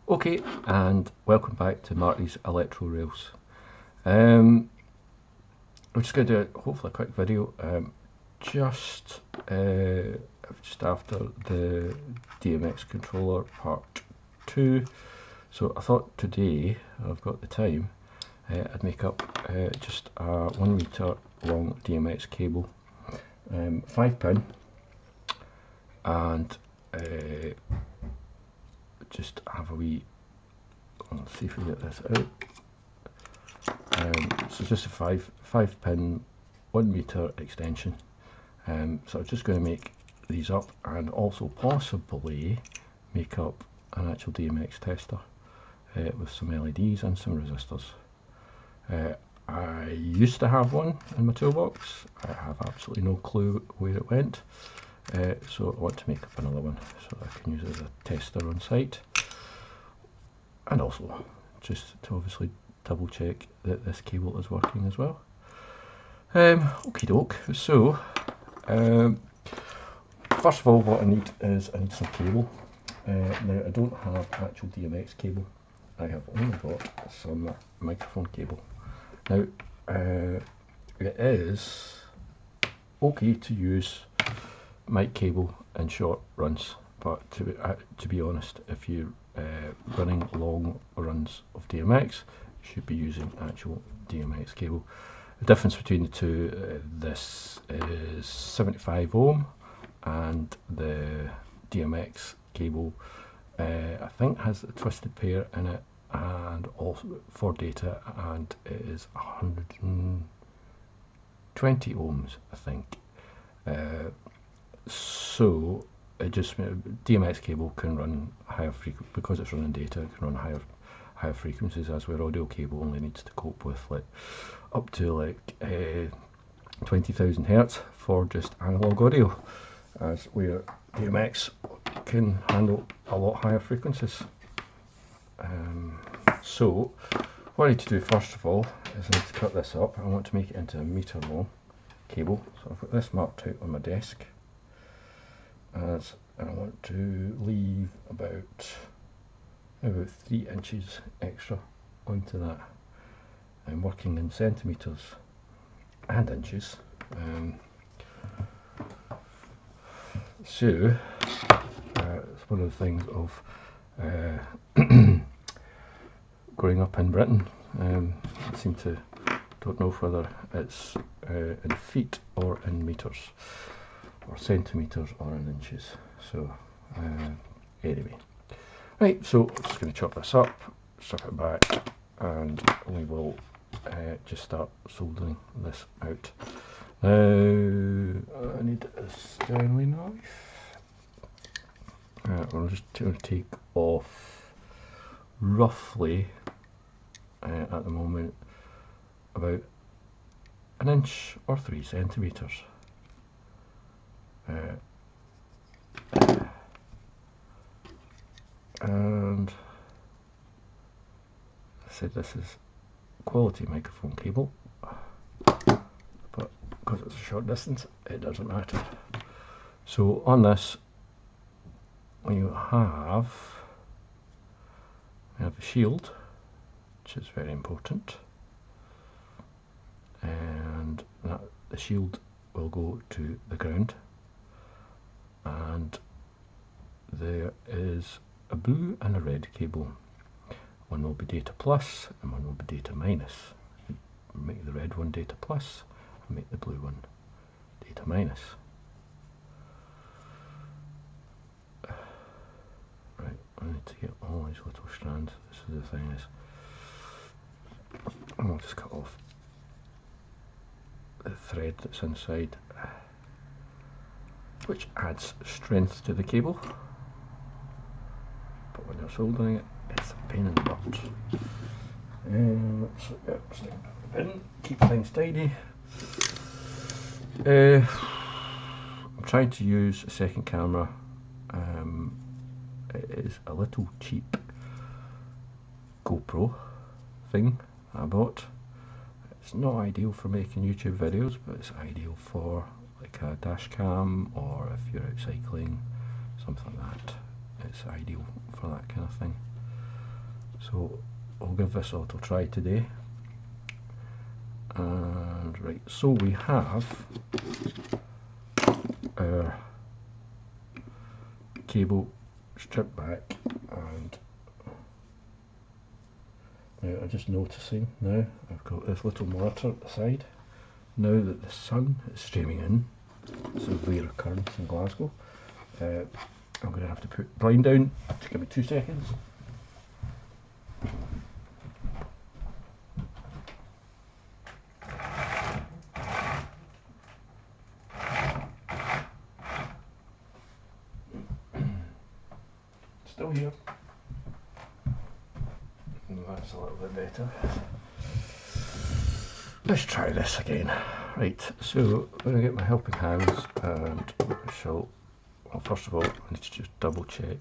Okay, and welcome back to Marty's Electro Rails. I'm just going to do hopefully a quick video just after the DMX controller part 2. So I thought today, I've got the time, I'd make up just a 1 meter long DMX cable, 5 pin, and just have a wee, let's see if we get this out. So it's just a 5 pin 1 meter extension. So I'm just going to make these up and also possibly make up an actual DMX tester with some LEDs and some resistors. I used to have one in my toolbox. I have absolutely no clue where it went. So I want to make up another one so I can use it as a tester on site, and also just to obviously double check that this cable is working as well. Okie doke. So first of all, what I need is some cable. Now I don't have actual DMX cable. I have only got some microphone cable. Now it is okay to use mic cable in short runs, but to be honest, if you're running long runs of DMX, you should be using actual DMX cable. The difference between the two, this is 75 ohm and the DMX cable I think has a twisted pair in it, and also for data, and it is 120 ohms I think. So it just, DMX cable can run higher frequency because it's running data. It can run higher frequencies, as where audio cable only needs to cope with like up to like 20,000 hertz for just analog audio, as where DMX can handle a lot higher frequencies. So what I need to do first of all is I need to cut this up. I want to make it into a meter long cable, so I've got this marked out on my desk, as I want to leave about 3 inches extra onto that. I'm working in centimetres and inches. So it's one of the things of growing up in Britain. I seem to don't know whether it's in feet or in meters, or centimetres or in inches. So anyway, right, so I'm just going to chop this up, strip it back, and we will just start soldering this out. Now I need a Stanley knife. We're just going to take off roughly at the moment about 1 inch or 3 centimetres. And I said this is quality microphone cable, but because it's a short distance it doesn't matter. So on this we have a shield, which is very important, and that the shield will go to the ground, and there is a blue and a red cable. One will be data plus and one will be data minus. Make the red one data plus and make the blue one data minus. Right, I need to get all these little strands. This is the thing is, I'll just cut off the thread that's inside, which adds strength to the cable, but when you're soldering it, it's a pain in the butt. Let's stick it in, keep things tidy. I'm trying to use a second camera. It is a little cheap GoPro thing I bought. It's not ideal for making YouTube videos, but it's ideal for like a dash cam, or if you're out cycling, something like that. It's ideal for that kind of thing. So I'll give this auto try today. And right, so we have our cable stripped back, and now I'm just noticing now I've got this little monitor at the side. Now that the sun is streaming in, this is a rare occurrence in Glasgow, I'm going to have to put the blind down. Just give me 2 seconds. Still here. That's a little bit better. Let's try this again. Right, so I'm going to get my helping hands, and I shall, well, first of all, I need to just double check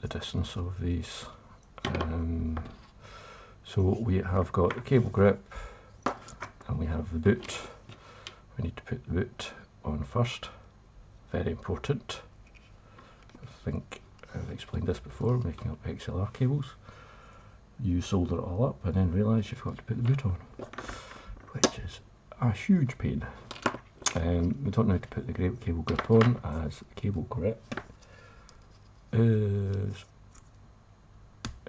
the distance of these. So we have got the cable grip, and we have the boot. We need to put the boot on first. Very important. I think I've explained this before, making up XLR cables. You solder it all up and then realise you've got to put the boot on, which is a huge pain. We don't know how to put the cable grip on, as the cable grip is,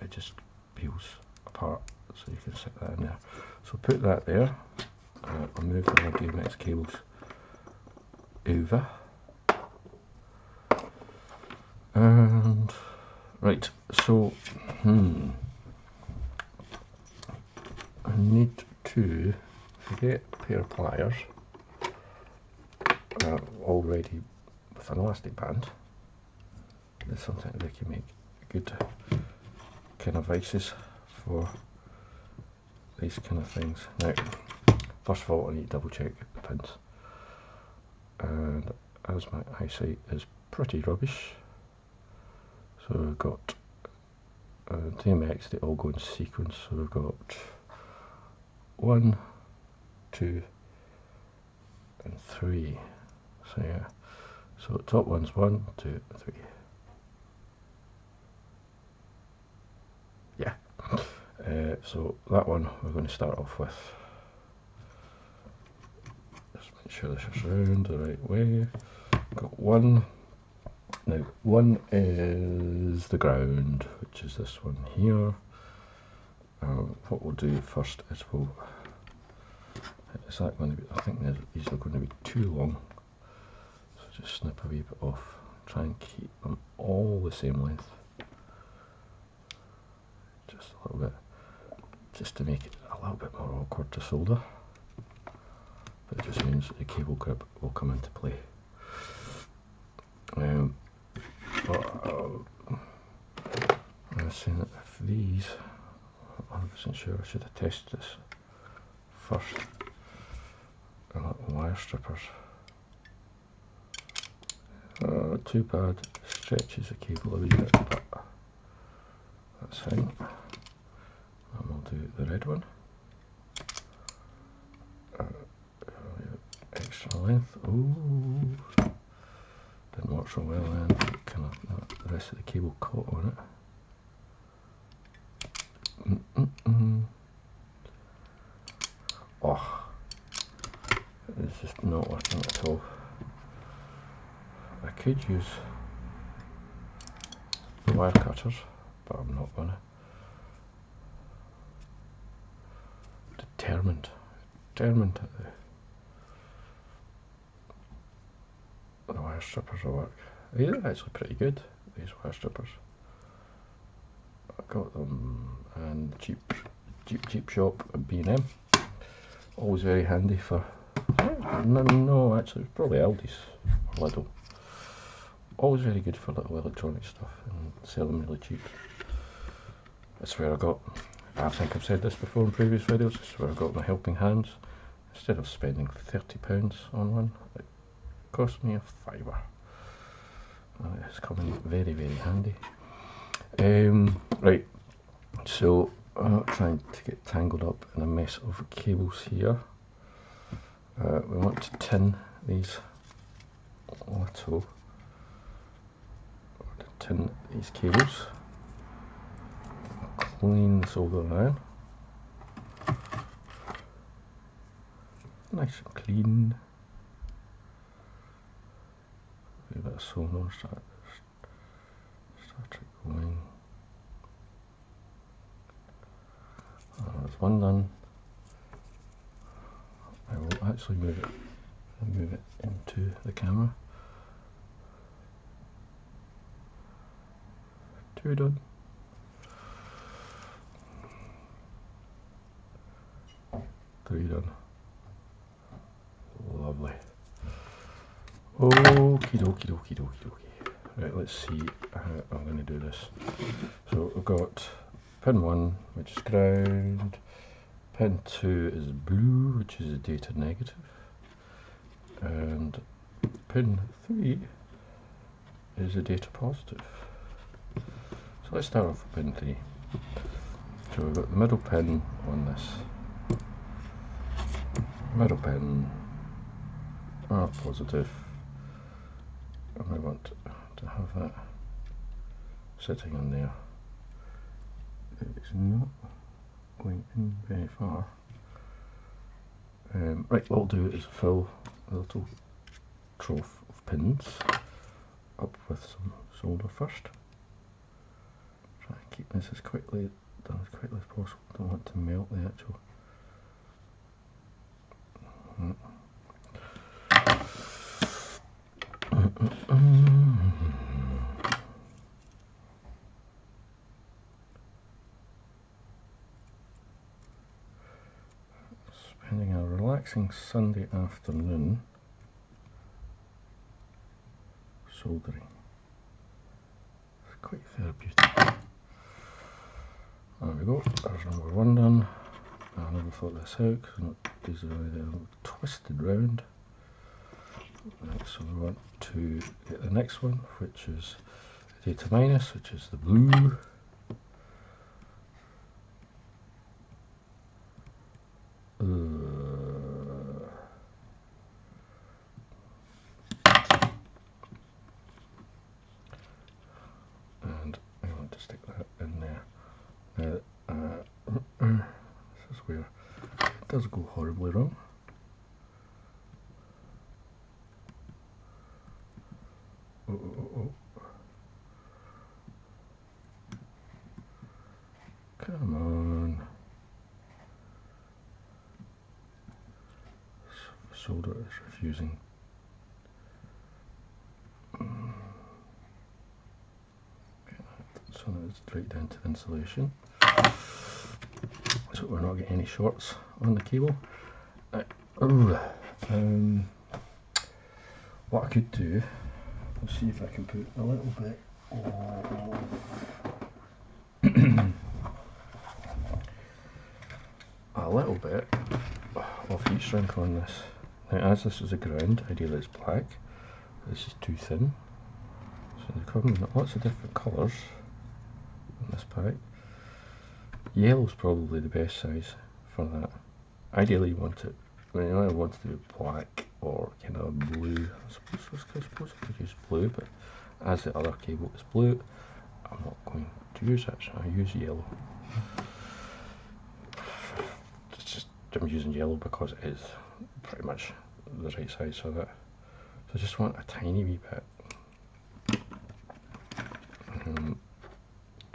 it just peels apart, so you can stick that in there. So put that there, I'll move the DMX cables over, and right, so I need to get a pair of pliers already with an elastic band. It's something they can make good kind of vices for these kind of things. Now, first of all, I need to double check the pins, and as my eyesight is pretty rubbish, so we've got DMX, they all go in sequence, so we've got 1, 2 and 3. So yeah, so top one's 1, 2, 3. Yeah. So that one we're going to start off with. Just make sure this is round the right way. Got 1. Now 1 is the ground, which is this one here. What we'll do first is we'll, is that going to be, I think these are going to be too long, so just snip a wee bit off, try and keep them all the same length, just a little bit, just to make it a little bit more awkward to solder, but it just means the cable grip will come into play. I was saying that if these, I'm 100% sure I should have tested this first. Little wire strippers. Too bad, stretches the cable a wee bit, but that's fine. And we'll do the red one. Extra length. Ooh, didn't work so well then. Kind of the rest of the cable caught on it. Oh, it's just not working at all. I could use the wire cutters, but I'm not gonna. Determined that the wire strippers will work. They're actually pretty good, these wire strippers. I got them in the cheap shop at B&M. Always very handy for, no actually it's probably Aldi's or Lidl. Always very good for little electronic stuff, and sell them really cheap. That's where I think I've said this before in previous videos, this is where I got my helping hands. Instead of spending £30 on one, it cost me a £5. It's coming very, very handy. Right, so I'm not trying to get tangled up in a mess of cables here. We want to tin these auto, tin these cables, clean the solder iron, nice and clean. A bit of sonar, start it going. That's one done. I will actually move it into the camera. Two done. Three done. Lovely. Okie dokie dokie dokie dokie. Right, let's see how I'm going to do this. So we've got pin 1, which is ground. Pin 2 is blue, which is a data negative. And pin 3 is a data positive. So let's start off with pin 3. So we've got the middle pin on this. Middle pin are positive. And we want to have that sitting on there. It's not going in very far. Right, what I'll do is fill a little trough of pins up with some solder first. Try and keep this as quickly done as quickly as possible. Don't want to melt the actual. Spending a relaxing Sunday afternoon soldering. It's quite therapeutic. There we go, there's number 1 done. I never thought this out because these are really twisted round. Right, so we want to get the next one, which is data minus, which is the blue. And I want to stick that in there. Now, this is where it does go horribly wrong. Oh. Come on. Solder is refusing. So it's straight down to insulation. So we're not getting any shorts on the cable. What I could do, let's see if I can put a little bit of heat shrink on this. Now, as this is a ground, ideally it's black. This is too thin. So they come in lots of different colours in this pack. Yellow's probably the best size for that. Ideally you want it, you only want to do black or kind of blue. I suppose I could use blue, but as the other cable is blue, I'm not going to use that, so I use yellow. It's just, I'm using yellow because it is pretty much the right size for that. So I just want a tiny wee bit. And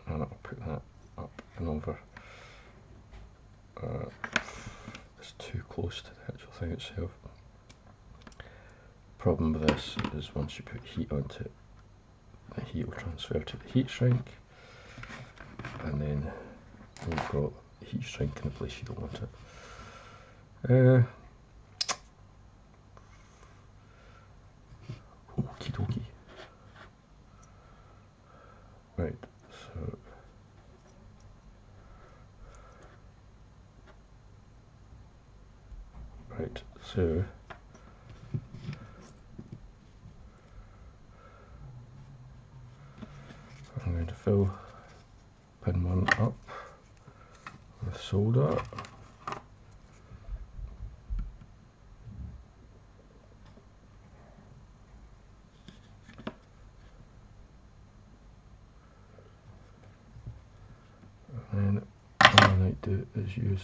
I'll put that up and over. It's too close to the actual thing itself. Problem with this is once you put heat onto it, the heat will transfer to the heat shrink, and then you've got the heat shrink in the place you don't want it. Okie dokie. Right, so I'm going to fill pin 1 up solder. And then all I might do is use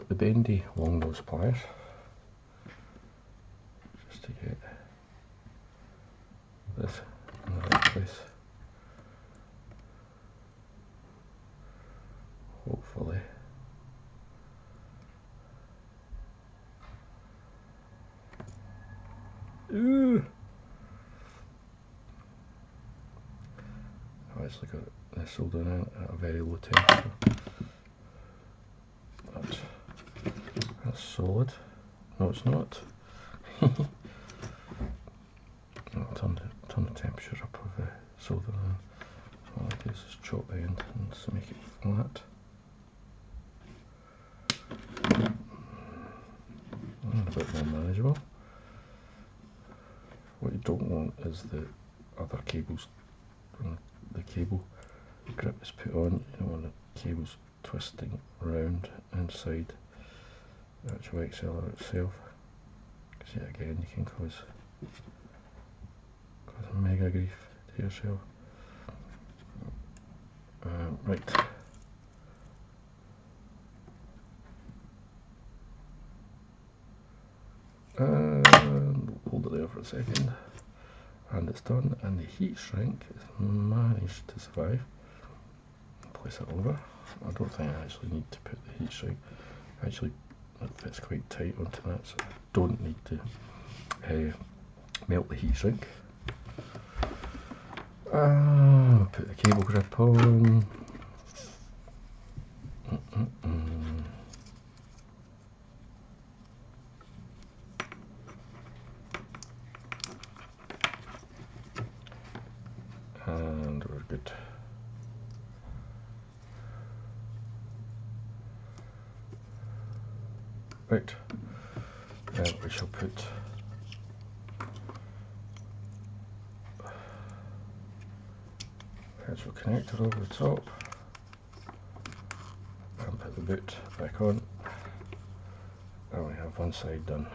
the bendy long nose pliers just to get this in the right place. Hopefully. Ooh. I've actually got this soldering in at a very low temperature. That's solid. No, it's not. I'll turn the temperature up of the soldering iron. All I do is just chop the end and just make it flat. And a bit more manageable. What you don't want is the other cables, when the cable grip is put on, you don't want the cables twisting around inside the actual accelerator itself, because yet again you can cause mega grief to yourself. Right. And hold it there for a second. And it's done, and the heat shrink has managed to survive. Place it over. I don't think I actually need to put the heat shrink. Actually, it fits quite tight onto that, so I don't need to melt the heat shrink. Put the cable grip on. And we're good. Right, then we shall put pencil connector over the top and put the boot back on, and we have one side done.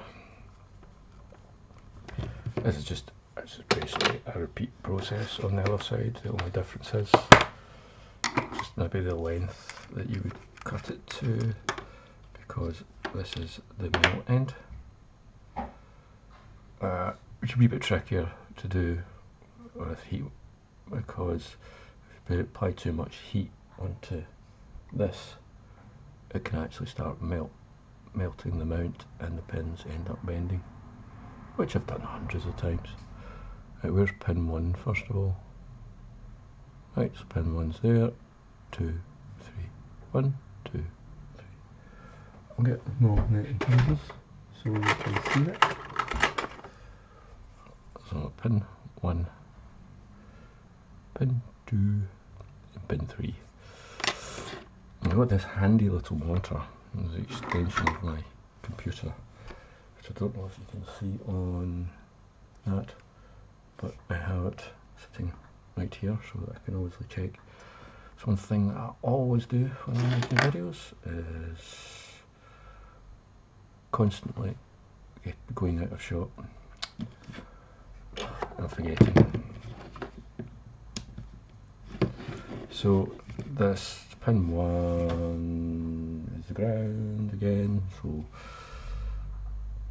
This is just basically a repeat process on the other side. The only difference is just maybe the length that you would cut it to, because this is the melt end, which would be a bit trickier to do with heat, because if you apply too much heat onto this, it can actually start melting the mount, and the pins end up bending, which I've done hundreds of times. Right, where's pin 1 first of all? Right, so pin 1's there, 2, 3, 1, 2, 3. I'll get magnetic cables so you can see it. So pin 1, pin 2, and pin 3. I've got this handy little monitor as an extension of my computer, which I don't know if you can see on that, but I have it sitting right here so that I can always check. So one thing that I always do when I'm making videos is constantly going out of shot and forgetting. So this pin 1 is the ground again, so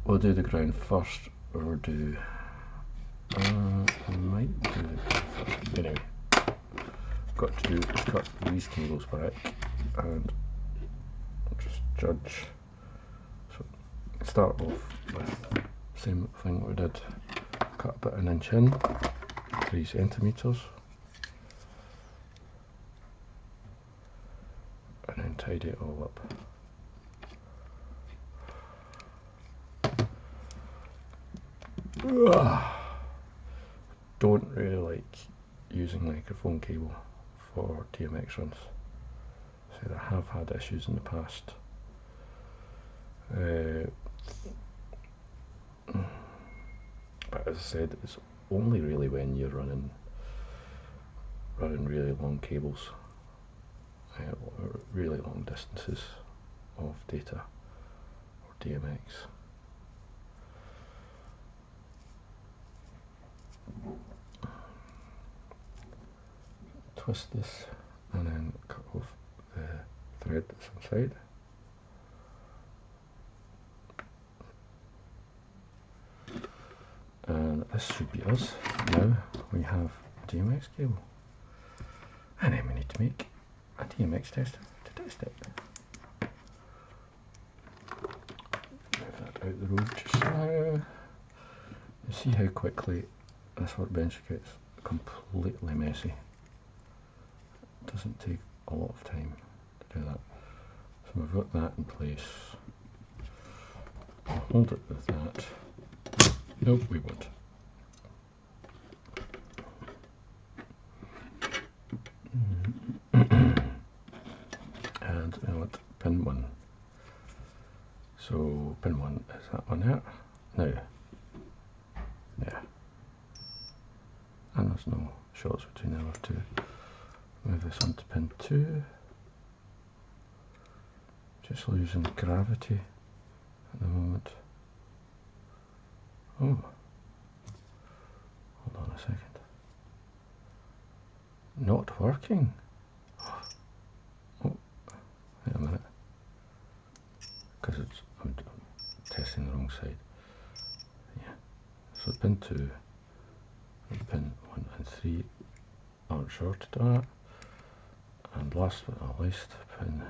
we'll do the ground first, or do I might do it first. Anyway, got to do is cut these cables back and just judge. So start off with the same thing we did, cut about 1 inch in, 3 centimeters, and then tidy it all up. Don't really like using microphone cable for DMX runs. So I have had issues in the past. But as I said, it's only really when you're running really long cables. really long distances of data or DMX. Twist this and then cut off the thread that's inside. And this should be us. Now we have a DMX cable. And then we need to make a DMX tester to test it. Move that out the road just now. You see how quickly this workbench gets completely messy. It doesn't take a lot of time to do that. So we've got that in place. I'll hold it with that. Nope, we won't. And we want pin 1. So pin 1 is that one there. Now, yeah. And there's no shorts between the other two. Move this on to pin 2. Just losing gravity at the moment. Oh, hold on a second. Not working. Oh, wait a minute. Because I'm testing the wrong side. Yeah. So pin 2 and pin 1 and 3 aren't shorted on it. And last but not least, pin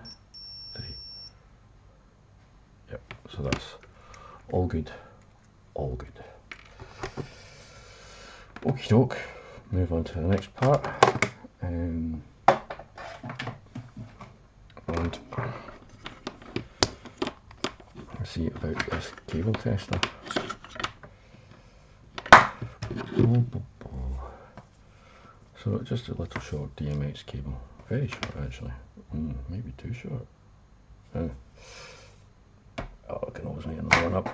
3. Yep, so that's all good. All good. Okie doke, move on to the next part. And let's see about this cable tester. So just a little short DMX cable. Very short actually. Maybe too short. Oh, I can always make another one up.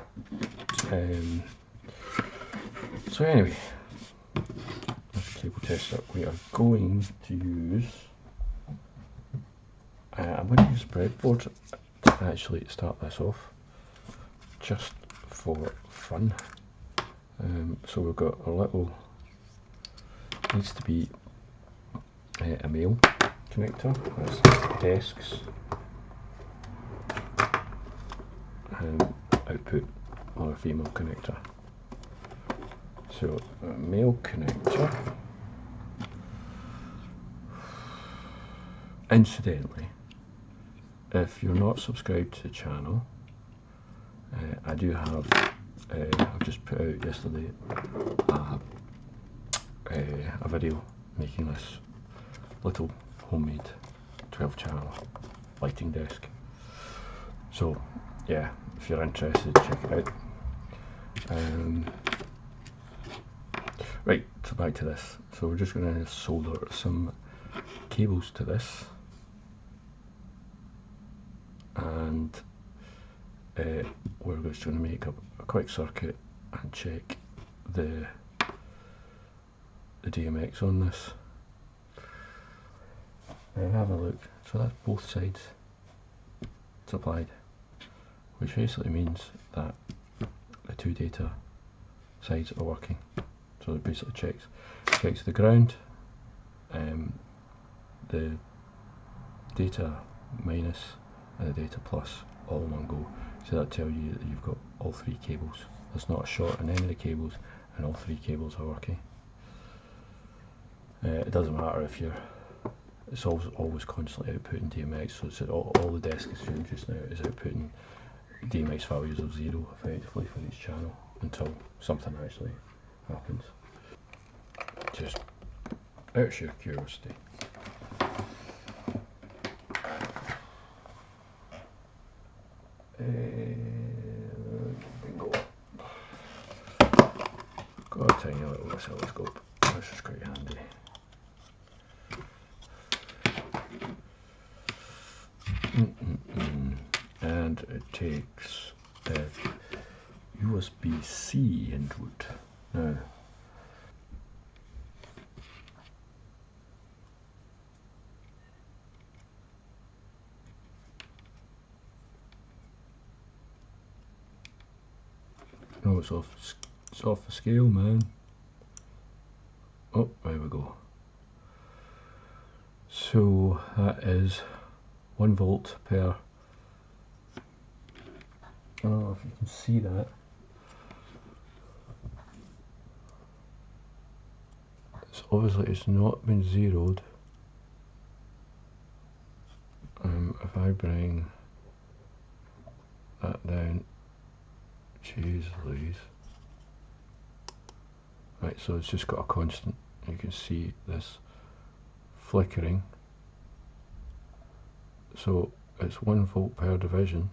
So anyway, this cable tester we are going to use, I'm going to use breadboard to actually start this off, just for fun. So we've got a little, needs to be a male connector, that's desks, output or a female connector. So a male connector. Incidentally, if you're not subscribed to the channel, I do have, I've just put out yesterday a video making this little homemade 12 channel lighting desk. So yeah, if you're interested, check it out. Right, so back to this. So we're just going to solder some cables to this, and we're just going to make a quick circuit and check the DMX on this. Have a look. So that's both sides supplied, which basically means that the two data sides are working. So it basically checks the ground, the data minus and the data plus all in one go. So that tells you that you've got all three cables. There's not a short in any of the cables, and all three cables are working. It doesn't matter if you're, it's always constantly outputting DMX, so it's all the desk is doing just now is outputting DMX values of 0 effectively for each channel until something actually happens. Just out of sheer curiosity. Bingo. Got a tiny little oscilloscope, which is quite handy. And it takes USB-C input. Now, No, it's off the scale, man. Oh, there we go. So that is 1 volt per. I don't know if you can see that. It's obviously it's not been zeroed. If I bring that down, jeez Louise. Right, so it's just got a constant. You can see this flickering. So it's 1 volt per division.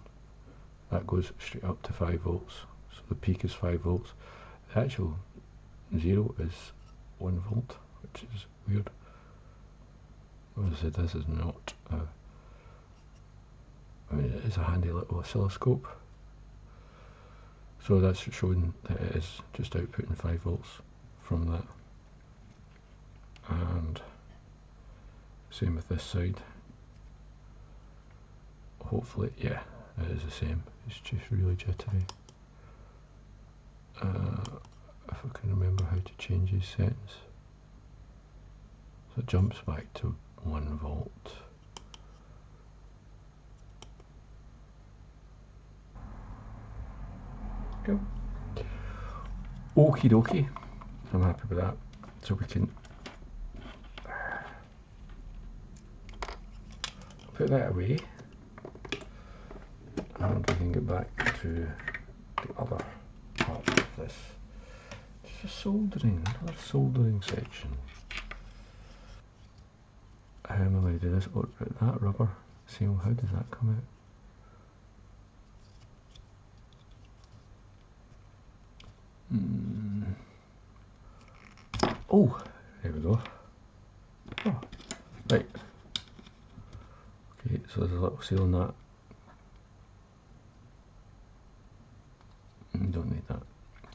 That goes straight up to 5 volts. So the peak is 5 volts. The actual zero is 1 volt, which is weird. As I said, this is not I mean, it is a handy little oscilloscope. So that's showing that it is just outputting 5 volts from that. And same with this side. Hopefully, yeah, it is the same. It's just really jittery. If I can remember how to change these settings. So it jumps back to 1 volt. Go. Okie dokie. I'm happy with that. So we can put that away and we can get back to the other part of this. Just a soldering, another soldering section. How am I going to do this? Oh, that rubber seal, how does that come out? Oh, there we go. Oh, right. Okay, so there's a little seal on that. Don't need that.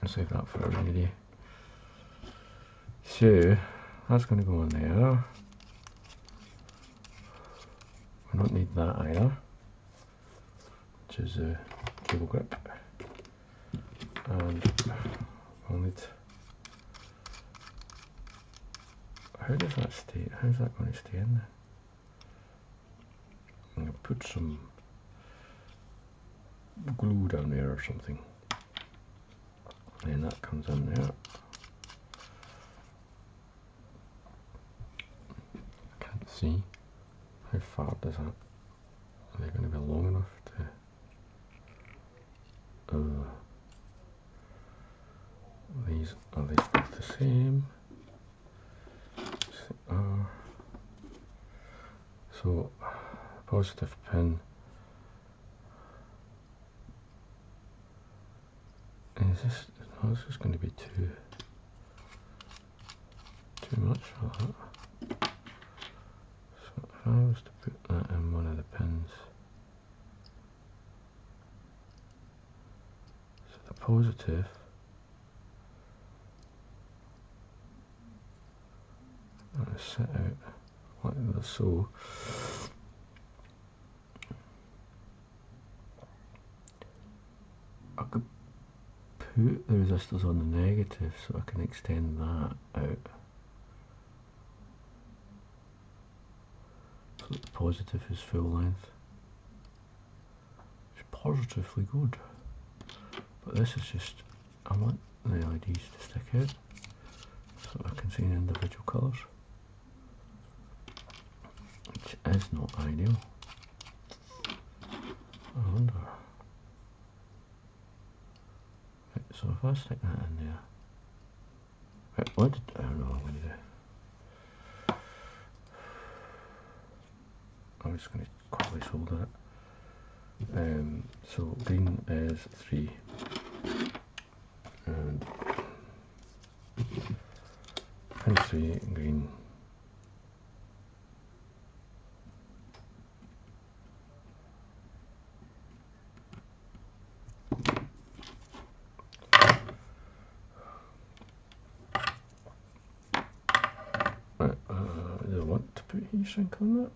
I'll save that for a rainy day. So that's going to go on there. We don't need that either, which is a cable grip. And we'll need. How does that stay? How's that going to stay in there? I'm going to put some glue down there or something. And that comes in there. I can't see. How far does that? Are they going to be long enough to? These are they both the same? So positive pin is this? No, this is going to be too much for that. So if I was to put that in one of the pins, so the positive. Set out like so. I could put the resistors on the negative so I can extend that out. So that the positive is full length. It's positively good. But this is just, I want the LEDs to stick out so I can see the individual colours. Which is not ideal. I wonder. Right, so if I stick that in there. Right, what did I don't know what I'm going to do. I'm just going to quickly solder it. So green is 3. And pin 3 green. Do I want to put heat shrink on that?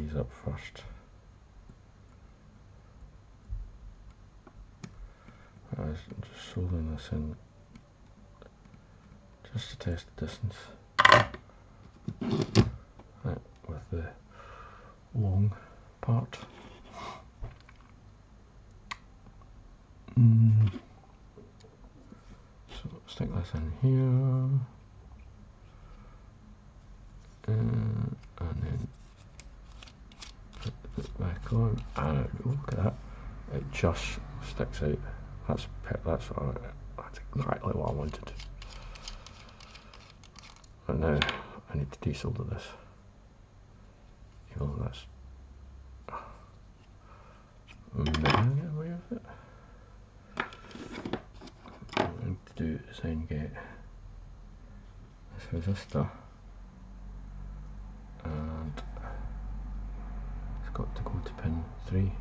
these up first. I'm just soldering this in just to test the distance. Right, with the long part. So stick this in here, and then put it back on. And look at that! It just sticks out. That's alright. That's exactly what I wanted. And now I need to desolder this. Even though that's get away with it. What I need to do is then get this resistor, and it's got to go to pin 3.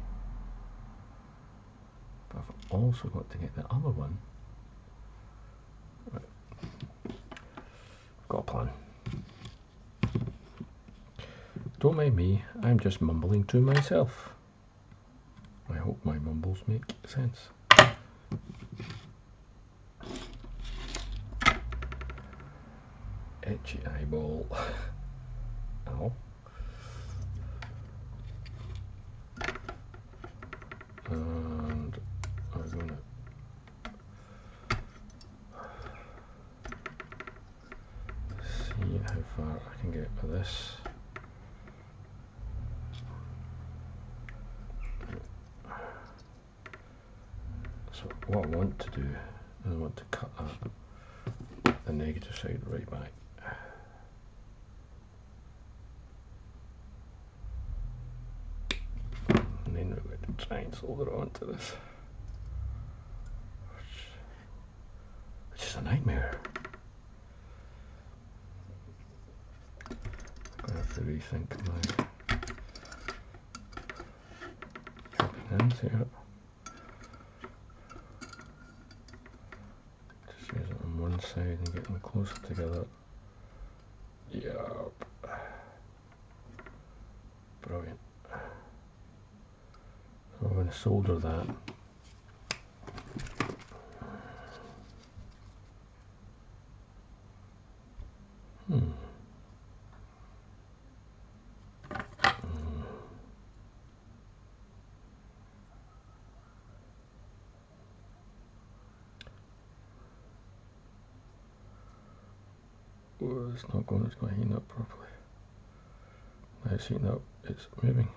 But I've also got to get the other one. Right. Got a plan. Don't mind me, I'm just mumbling to myself. I hope my mumbles make sense. Itchy eyeball. Ow. And I'm going to see how far I can get with this. So what I want to do is I want to cut the negative side right back. And then we're going to try and solder onto this. Which is a nightmare. I'm going to have to rethink my dropping ends here. Just use it on one side and get them closer together. Yup. Brilliant. So I'm going to solder that. Oh, it's not going to heat up properly. Now it's heating up, it's moving.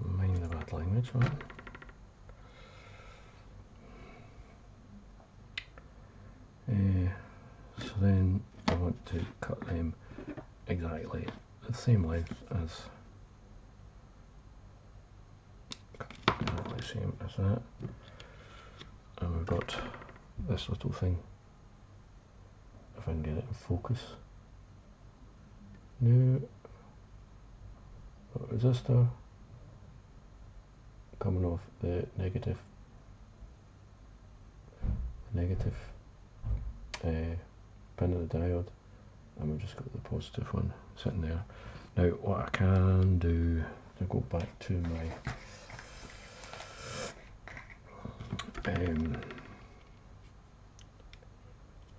Mind the bad language, man. So then I want to cut them exactly the same length as same as that, and we've got this little thing, if I can get it in focus. New resistor coming off the negative pin of the diode, and we've just got the positive one sitting there. Now what I can do to go back to my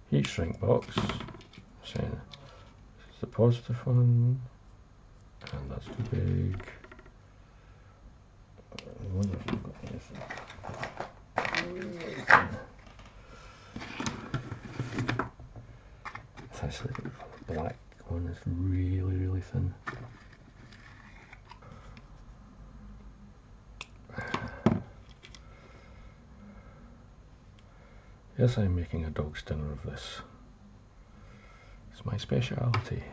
heat shrink box, saying this is the positive one, and that's too big. I wonder if I've got anything. It's actually the black one is really thin. Yes, I'm making a dog's dinner of this. It's my speciality.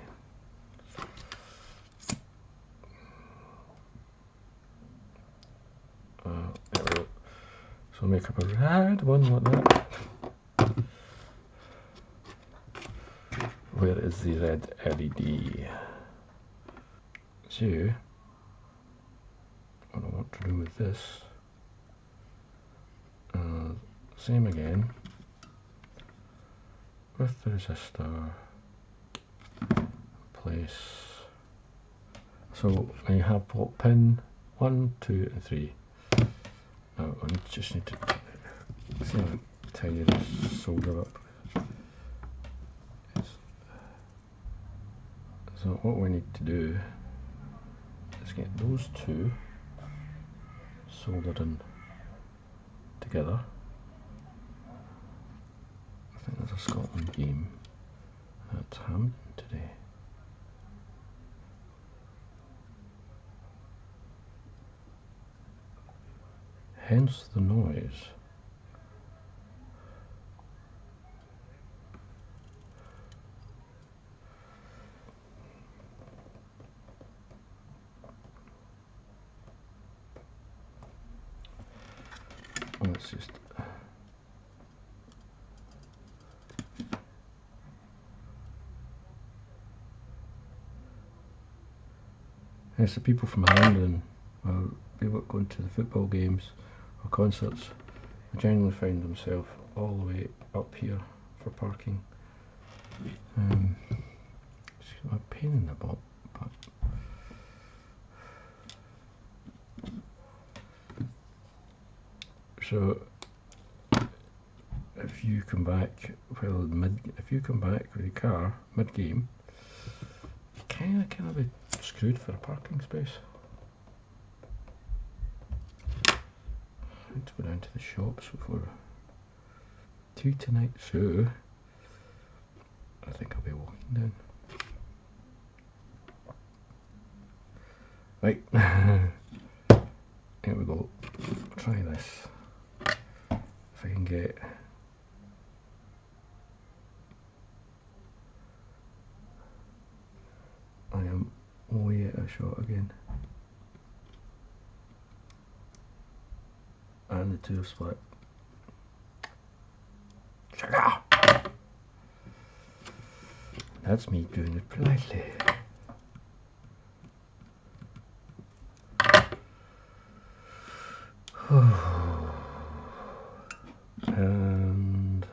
There we go. So I'll make up a red one like that. Where is the red LED? So, what I want to do with this, same again. with the resistor in place. So I have what, pin 1, 2 and 3. Now I just need to see how tidy this solder up. So what we need to do is get those two soldered in together. I think there's a Scotland game at Hampton today. Hence the noise. Let's just yes, the people from London, or people going to the football games or concerts, generally find themselves all the way up here for parking. It's a pain in the butt, but so if you come back, well, if you come back with your car mid-game, you kind of be screwed for a parking space. I need to go down to the shops before 2 tonight, so I think I'll be walking down. Right, here we go. Try this. If I can get I am way out of shot again. And the two split. That's me doing it politely. And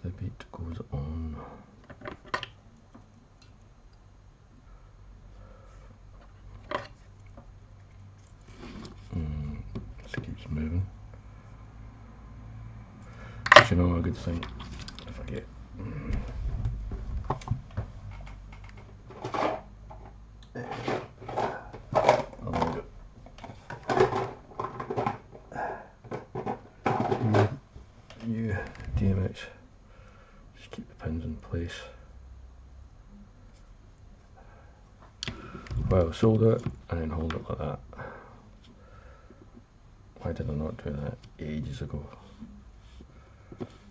the beat goes on. It keeps moving. But you know, a good thing if I get you DMX, just keep the pins in place. Well, solder it and then hold it like that. Why did I not do that ages ago?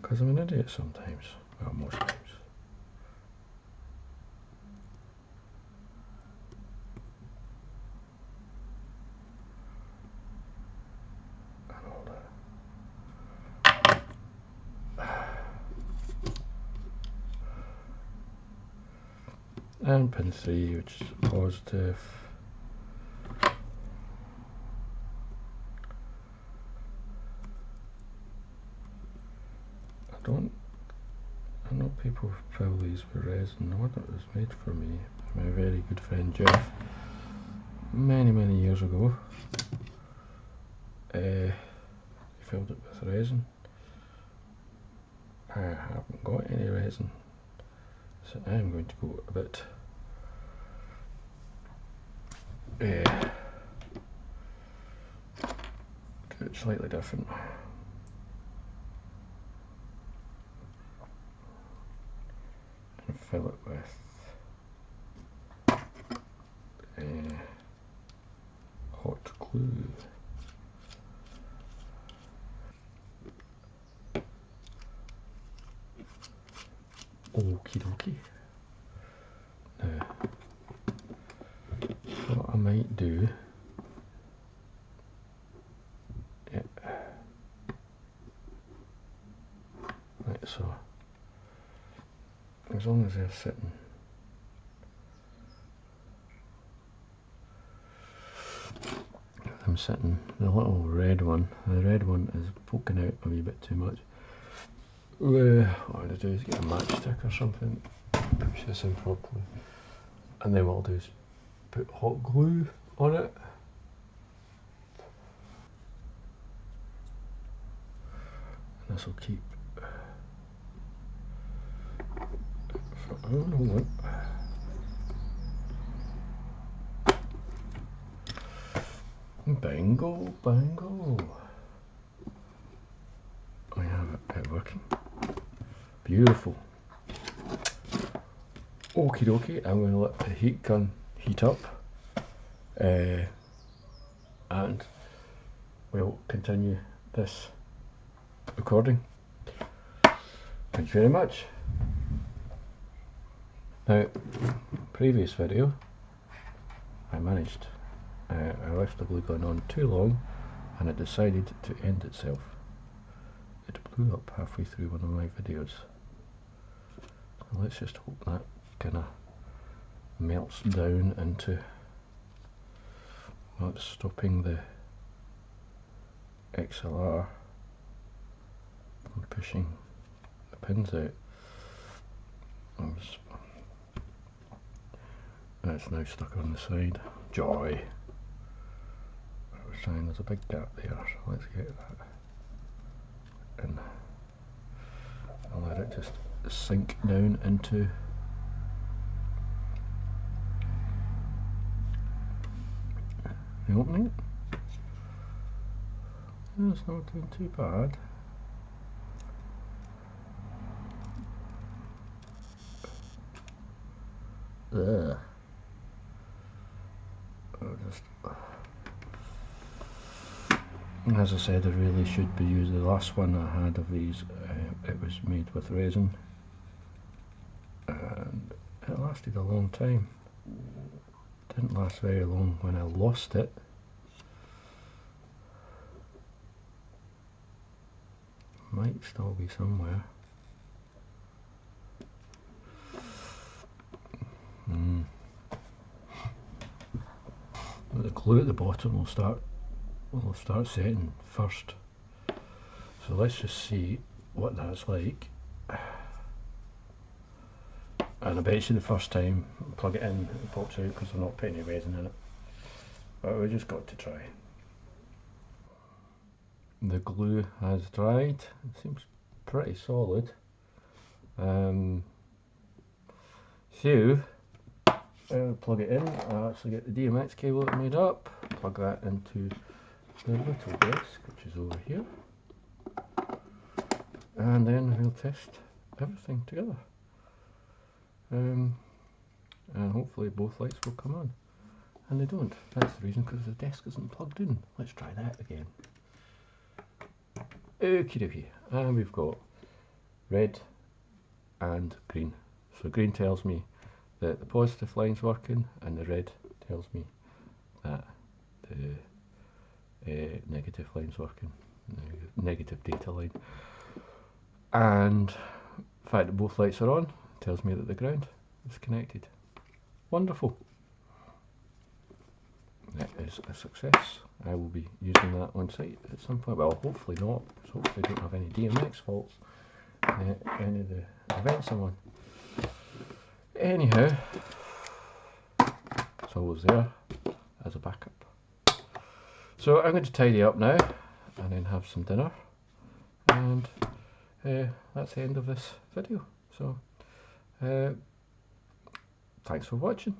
Because I'm an idiot sometimes. Well, most times. And all that. And pin 3, which is positive. I know people fill these with resin. The one that was made for me by my very good friend Jeff many years ago. He filled it with resin. I haven't got any resin, so I'm going to go a bit do it slightly different. And fill it with hot glue. Okie dokie. Now, what I might do, right, so as long as they're sitting the little red one, the red one is poking out a wee bit too much. What I'm going to do is get a matchstick or something, push this in properly, and then what I'll do is put hot glue on it. And this will keep for, I don't know what. Bingo, bingo. I have it working. Beautiful. Okie dokie, I'm going to let the heat gun heat up and we'll continue this recording. Thank you very much. Now, previous video, I managed, I left the glue gun on too long and it decided to end itself. It blew up halfway through one of my videos. So let's just hope that kind of melts down into not stopping the XLR from pushing the pins out. That's now stuck on the side. Joy! I was saying there's a big gap there, so let's get that in. I'll let it just sink down into the opening. It's not doing too bad. Ugh. As I said, I really should be using the last one I had of these. It was made with resin and it lasted a long time. Didn't last very long when I lost it. Might still be somewhere. The glue at the bottom will start setting first. So let's just see what that's like. And I bet you the first time plug it in it pops out because I'm not putting any resin in it. But we just got to try. The glue has dried. It seems pretty solid. So plug it in. I actually get the DMX cable that I made up. Plug that into the little desk, which is over here. And then we'll test everything together. And hopefully both lights will come on. And they don't. That's the reason, because the desk isn't plugged in. Let's try that again. Okie dokie. And we've got red and green. So green tells me that the positive line's working, and the red tells me that the negative line's working. Negative data line. And the fact that both lights are on tells me that the ground is connected. Wonderful. That is a success. I will be using that on site at some point. Well, hopefully not, because hopefully I don't have any DMX faults in any of the events I'm on. Anyhow, it's always there as a backup. So I'm going to tidy up now and then have some dinner, and that's the end of this video. So thanks for watching.